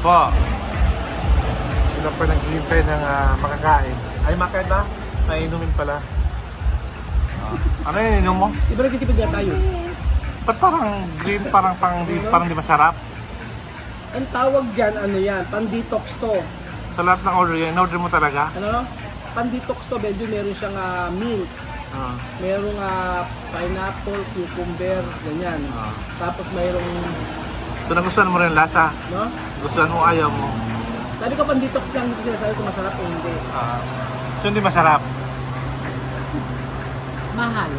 Po. Sila pa naghihintay ng makakain. Ay, makain na? Nainumin pala. Ano yung inom mo? Di ba nagtitipid na tayo? Ba't parang green, parang di masarap? Ang tawag dyan, ano yan, pan-detox to. Sa lahat ng order yan, in-order mo talaga? Ano? Pan-detox to, medyo meron siyang mint. Merong pineapple, cucumber, ganyan. Tapos mayroong... So nagustuhan mo rin lasa? No? Gustuhan mo, ayaw mo? Sabi ko pan-detox lang, hindi ko sabi ko masarap o hindi. So hindi masarap? Mahal.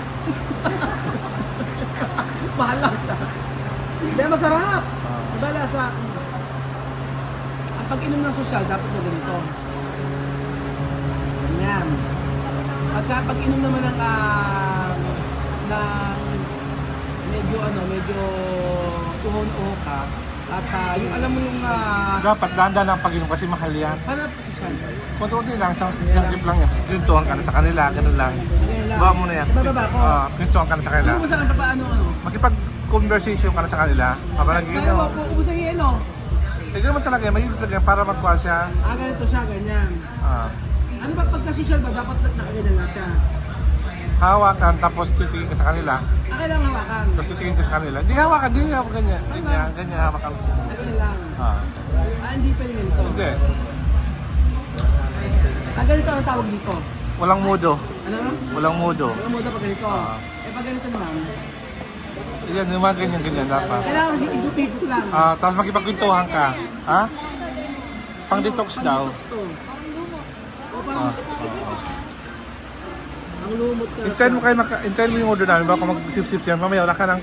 Mahal lang siya. Hindi, masarap. Diba lasa? Ang pag-inom ng sosyal, dapat na ganito. Ganyan. Pag-inom naman ng medyo tuhon-uho ka, at yung alam mo yung... Dapat dahan-dahan ang pag-inom kasi mahal yan. Hanap sosyal. Kunti-kunti lang, isang sip lang yan. Kwentuhan ka na sa kanila, ganun lang. Bawa mo na yan. Ibababa ko. Kwentuhan ka na sa kanila. Ano mo sa akin, paano? Makipag-conversation ka na sa kanila. Kaya mo, ubus ang yelo. Hindi naman talaga, may yun talaga para magkuha siya. Ganito siya, ganyan. Ano ba pagka-social ba, dapat nakaganyan na siya? Hawakan, tapos titingin ka sa kanila. Kailangan hawakan. Tapos titingin ka sa kanila. Hindi hawakan, ganyan. Ganyan hawakan mo siya. Ganyan lang. Hindi pwede ganito. Hindi. Ganito ang tawag dito. Walang mudo. Ano? Walang mudo. Walang mudo pag ganito. Pag ganito naman, Yan, yung mga ganyan dapat. kailangan higupit lang. Tapos makipagkwentuhan ka. Ha? Pang-detox daw. Pang-detox to. O parang, ang lumot ka. Hintayin mo yung order namin. Baka mag-sip-sip yan. Mamaya wala ka ng...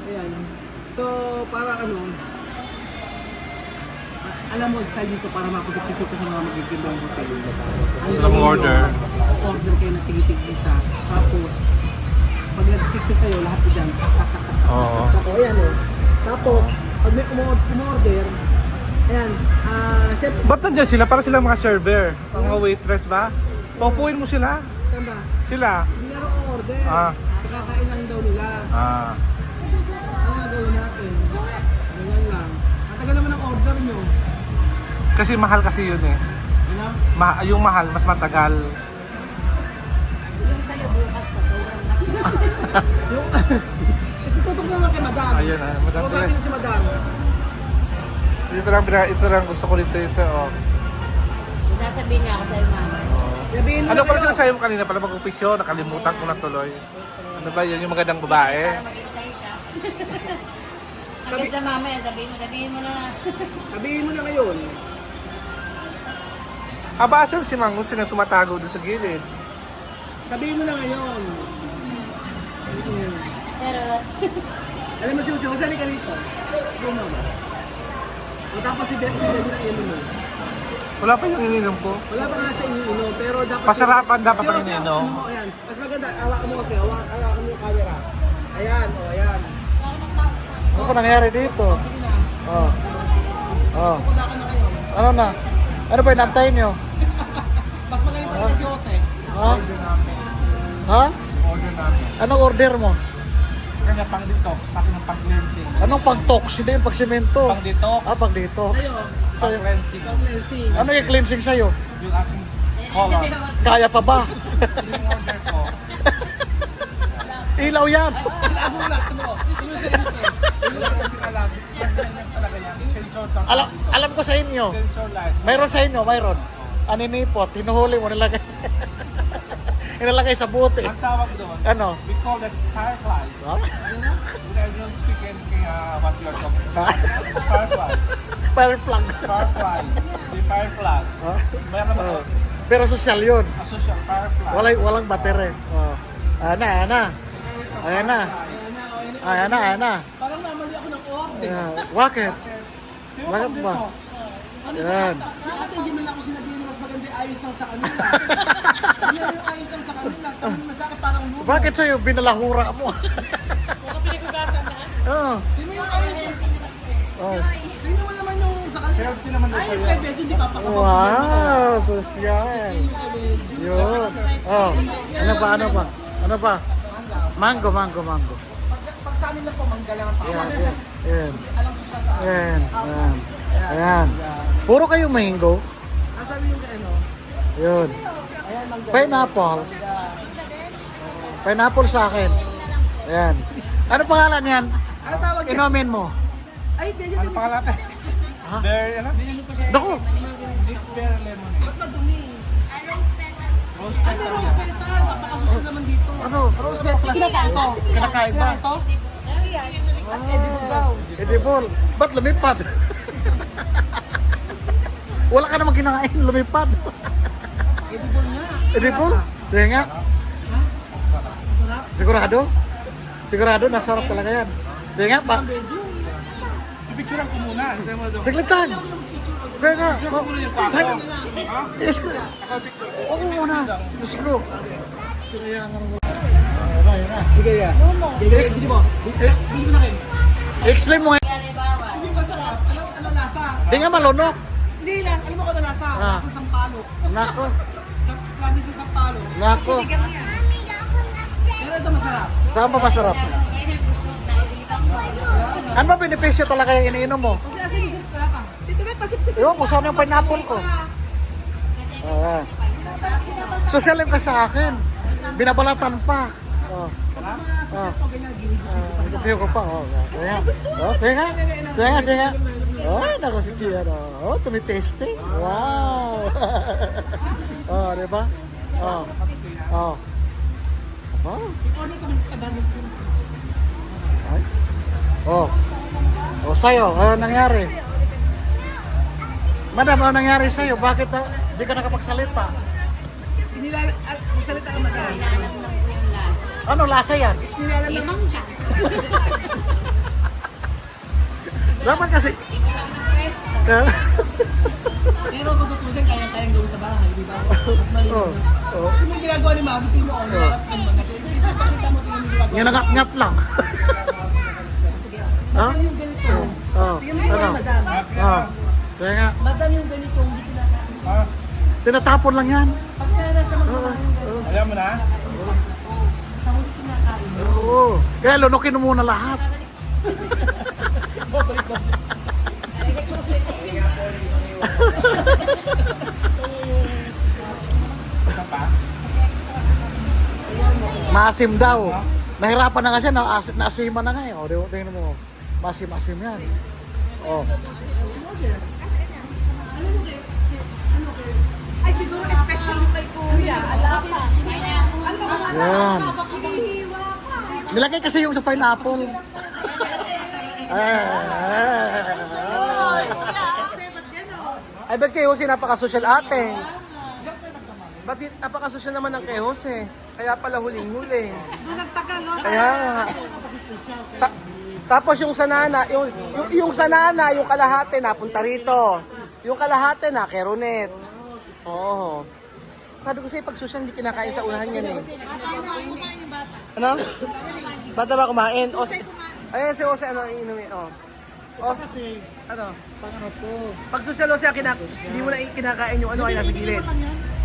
Ayan. So, para alam mo, style dito para mapagpipito ka sa mga magiging hotel. Gusto mong order? Order kayo na tig-tig isa. Tapos, pag nag-picture kayo, lahat dyan. Oo. Ayan o. Tapos, pag may umorder, ayan, syempre, Ba't nandiyan sila? Para sila mga server. Mga waitress ba? Paupuin mo sila. saan ba? Sila. Hindi nga raw order. Kakain lang daw nila. Ano nga gawin natin? Ganyan lang. Ang tagal naman ang order nyo. Kasi mahal kasi yun eh. Ano? Yung mahal, mas matagal. Yung sa'yo bukas pa, sobrang Yung, kasi tutok naman kay madam. Ayan madam. Tutok namin si madam. Ito lang gusto ko dito. Sasabihin niya ako sa'yo, mama. Sabihin mo Ano na pala kayo. sinasabi mo kanina pala mag-picture? Nakalimutan ko na tuloy. Ano ba yan? Yung magandang babae? Para maghintay ka. Hanggang sa mama yan, sabihin mo na. Sabihin mo na ngayon. Aba, asan si Mango? Sino tumatago doon sa gilid? Sabihin mo na ngayon. Pero, Alam mo si Jose, ka rito. Go mama. O tapos si Debbie na ininom. Wala pa yung ininom ko. Wala pa nga siya iniinom, pero dapat... Pasarapan dapat ang Jose, iniinom. ano mo, ayan. Mas maganda, hawakan mo kasi, hawakan mo yung camera. Ayan, ayan. Ano pa nangyari dito? Sige na. Oh. Pupunta ka na kayo. Ano na? Ano ba inantayin nyo? Mas magaling pa rin si Jose. Ha? Ha? Order namin. Anong order mo? Kanya pang detox, pati ng pang cleansing. Anong pang-tox? Hindi yung pag-semento. Pang detox, Pang detox. Sa'yo, pang cleansing. pang cleansing. Ano yung cleansing sa'yo? Yung aking color. Kaya pa ba? Yung order ko. Ilaw yan! Nagulat mo. Sino sa inyo? Yung cleansing alam. Ganyan talaga yan. Sensor lang. Alam ko sa inyo. Sensor light. Mayroon sa inyo, mayroon. Aninipot, hinuhuli mo, nilagay inilagay sa bote. Ang tawag doon, Ano? we call that fireflies. Ha? I don't speak anything what you're talking about. Fireflies. Fire plug. Fireflies. The firefly. Ha? Meron ba? Pero social yun. Social firefly. Walang battery. Oh. Ayan na. Ayan na. Parang namali ako ng order. Ayan. Bakit? Bakit ba? Yan. Si ate, hindi man lang ako sinabihin na mas maganda yung ayos lang sa kanila. Hindi yung ayos lang sa kanila. Tangan mo sa akin parang lumo. Bakit sa'yo binalahura mo? kung pinag-ugasan na. Oo. Hindi mo yung ayos lang. Oh. Tingnan mo naman yung sa kanila. Healthy naman daw Ay, sa'yo. yung kay Bebe, hindi papakabog. Wow, social. Yung kay Bebe, Yun. Oh. Ano pa? mangga. Mango. Pag sa amin lang po, mangga lang ang Yan, pakawala. yan. Ayan. Alam ko siya sa akin. Ayan. Ayan. Ayan. Puro kayo mango. Sabi yung ano? Yun. Ayan, mangga. Pineapple. Pineapple sa akin. Ayan. Ano pangalan yan? Ano tawag yan? Inomin mo. Ay, hindi yun. Pangalan? Ha? Bear, ano? Naku. Mixed bear lemon. Ba't madumi? Ano, rose petals. Napakasusunod naman dito. Ano? Rose petals. Kinakain to. Kinakain ba? Kinakain to? At edible daw. Edible. Ba't lumipad? Wala ka namang kinakain, lumipad. Edible nga. Edible? Sige nga. Ha? Masarap. Sigurado? Sigurado, nasarap talaga yan. Sige nga, pa. Picturean ko muna. Isa mo doon. Naglitan. Kaya nga. Oh, sayo. Ha? Yes, ko. Oo muna. Yes, ko. Sige nga. Sige ya. Hindi mo. Hindi mo na kayo. I-explain mo nga. Halimbawa, Hindi masarap. Ano lasa? Di nga malunok. Hindi lang. Alam mo kung ano lasa? Ah. Lasang sampalo. Nako. Klase sa sampalo. Nako. Pero ito masarap. Saan pa masarap? ngayon yung gusto na ibigay ko. Ano ba benepisyo talaga yung iniinom mo? Kasi asin yung sulit ka. Dito ba pasip-sip? Ewan ko, saan yung pineapple ko? Ah. Social life ka sa akin. Binabalatan pa. Oh. Mga sulit ko ganyan. Ginigit. Interview ko pa. Oh, sige nga. Oh, sige nga. Sige nga, sige nga. Oh, naku si Kian. Oh, tumitesting. Wow. Oh, di ba? Oh. Oh. Oh. Order kami kabanod siya. Ay. Oh. Oh, sa'yo. Ano nangyari? Madam, ano nangyari sa'yo? Bakit di ka nakapagsalita? Magsalita ka madami. Alam ko yung lasa. Ano lasa yan? Nilalam na. Limang ka. Dapat kasi... Ikaw lang ng pwesto. Pero kung tutusin, kaya-kayang gawin sa bahay, di ba? Mas mali. Oh. Oh. Yung mga ginagawa ni Mami, tingin mo, ano, pakita mo, tingin mo yung ginagawa. Ngangat-ngat lang. Ha? Madam yung ganito. Oh. Tingin mo yung Ano? madam. Oh. Kaya nga, Madam yung ganito, hindi kinakain. Ha? tinatapon lang yan. Pagka nasa mga Alam mo na? sa huli kinakain. Oo. Kaya lunukin mo muna lahat. Isa pa? Maasim daw. Nahirapan na kasi, naasiman na nga eh. O, tingnan mo. Masim-asim yan. Oh. Ay, siguro especially kay Kuya. Alam ka. Yan. Nilagay kasi yung sa pineapple. Ay, ba't kay Jose napaka-social ate? Ba't napaka-social naman ng kay Jose? Kaya pala huling-huli. Kaya nga. Tapos yung sanana, yung sanana, yung kalahati napunta rito. Yung kalahati na kay Ronet. Oo. Sabi ko sa'yo, pag social hindi kinakain sa unahan yan eh. Ano? Bata ba kumain? O, ayan si Jose, ano, inumin, oh. O, Kasi, ano? pang ano to. Pag social Jose, hindi mo na kinakain yung ano ay nasa gilid.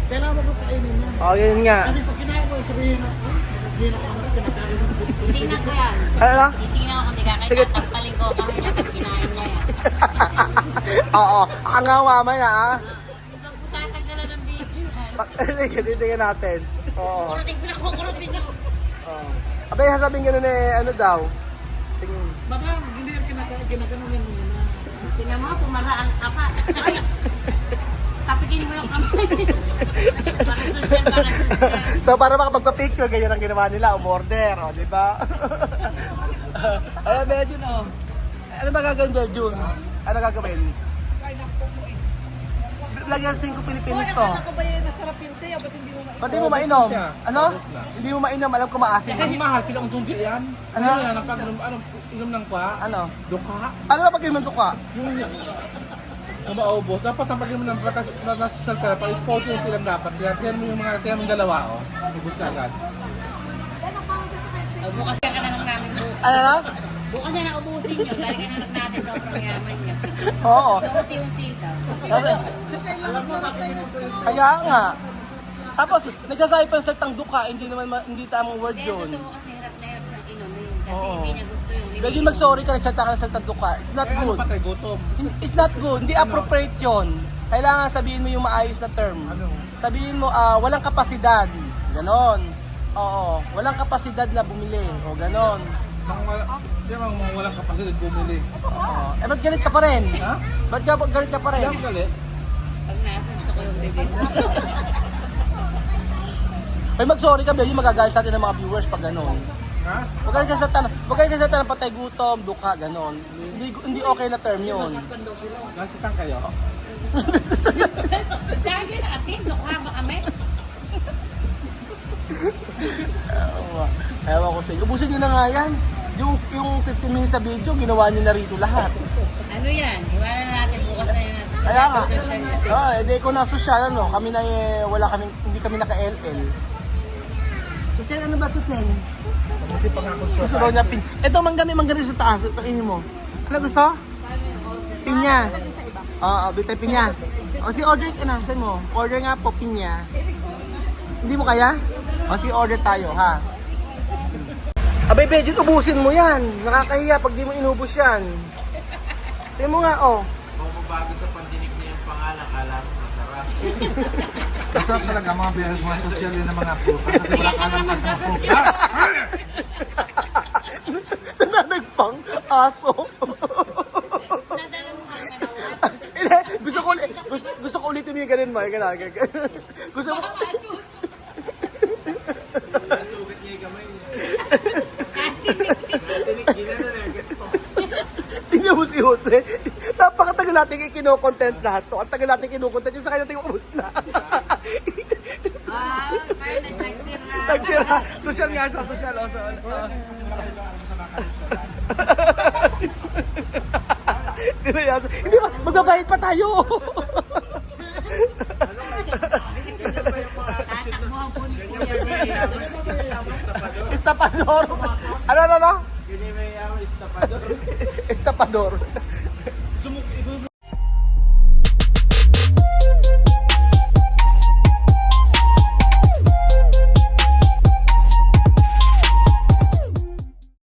Kailangan mo ko kainin yan. Oh, yun nga. Kasi pag kinain mo, sabihin na, hindi na ako kinakain mo. Tingnan ko yan. Ano? Titingnan ko kung di ka Sige. kaya tampaling ko kami na pag kinain niya yan. Oo, ang nga mamaya ah. Pag tatanggalan ng baby yan. Sige, titingnan natin. Oo. Kurutin ko na kukurutin niyo. Oh. Abay, sasabihin ganun eh, ano daw? Tingin. Madam, hindi yung kinakain yan muna. Tingnan mo, pumaraan ka pa. Ay! Tapikin mo yung kamay. Para social, para social. So, para makapagpa-picture, ganyan ang ginawa nila, umorder, o, di ba? Ay, Beljun, o. Ano ba gagawin, Beljun? Ano gagawin? Lagyan 5 Pilipinos to. Ako ba yan masarap yung sayo? Ba't hindi mo mainom? Ba't di mo mainom? Ano? Hindi mo mainom, alam ko maasim. Ang mahal, pinang tunggi yan. Ano? Ano yan? Ang pag-inom, inom ng kwa? Ano? Duka. Ano ba pag inom to ka? Yung ang maubos. Dapat ang pag-inom ng nasasal ka, pa-sport yung silang dapat. Kaya mo yung mga, kaya mong dalawa, oh. Ubus na agad. Bukas ka na lang namin bukas. Ano na? Bukas na naubusin nyo. Balikan na lang natin sobrang yaman niya. Oo. Unti-unti daw. Kaya nga. Tapos, nagsasabi pa sa duka, hindi naman hindi tamang word Kaya yun. totoo kasi hirap na hirap ng inumin. Kasi hindi niya gusto yung Lagi mag-sorry ka, nagsalita ka ng saltado ka. It's not good. Patay gutom. It's not good. Hindi appropriate yun. Kailangan sabihin mo yung maayos na term. Ano? Sabihin mo, walang kapasidad. Ganon. Oo. Walang kapasidad na bumili. O ganon. Mga walang kapasidad bumili. Oo. Eh, ba't galit ka pa rin? Ha? Ba't galit ka pa rin? Hindi ako galit. Pag nasunto ko yung bibig mo. Ay, mag-sorry ka, Bel. Yung magagalit sa atin ng mga viewers pag ganon. Ha? Huwag ka sa tanong patay gutom, duka, ganon. Hindi okay na term yun. Nasitan kayo? Sa akin, atin, dukha ba kami? Ewan ko sa inyo. Ubusin nyo na nga yan. Yung 15 minutes sa video, ginawa nyo na rito lahat. Ano yan? Iwanan na natin bukas na yun. Kaya nga. Edi ko na social, ano, kami na hindi kami naka-LL. Chuchen, ano ba Chuchen? Hindi pa nga ako Gusto daw niya Ito, mangga rin sa taas. Kainin mo. Ano gusto? Pinya. Oo, bitay pinya. O, order ka na. Saan mo? Order nga po, pinya. Hindi mo kaya? O, order tayo, ha? Abay, Bejit, ubusin mo yan. Nakakahiya pag di mo inubos yan. Tingnan mo nga, oh. Kung mabago sa pandinig niya yung pangalan, kala mo masarap. Masarap talaga mga biyahas, mga social yun ng mga puta. Kasi wala ka lang sa puta. Nananagpang aso. Nadala mo ka na Hindi, gusto ko ulitin mo yung ganun mo. Gusto mo. Nasugat niya yung kamay niya. Pandinig, ginano na yung gusto. Tingnan mo si Jose. Napakatagal natin ikino-content lahat to. Ang tagal natin kino-content yung sa kanya natin ubus na. Carlos, nagtira. Nagtira. Social nga siya. Social. Hindi ba? Magbabayad pa tayo. Tatakbuhan po ni Kuya Bel. Estapador. Ano? Ganyan may yaman, istapador. Estapador.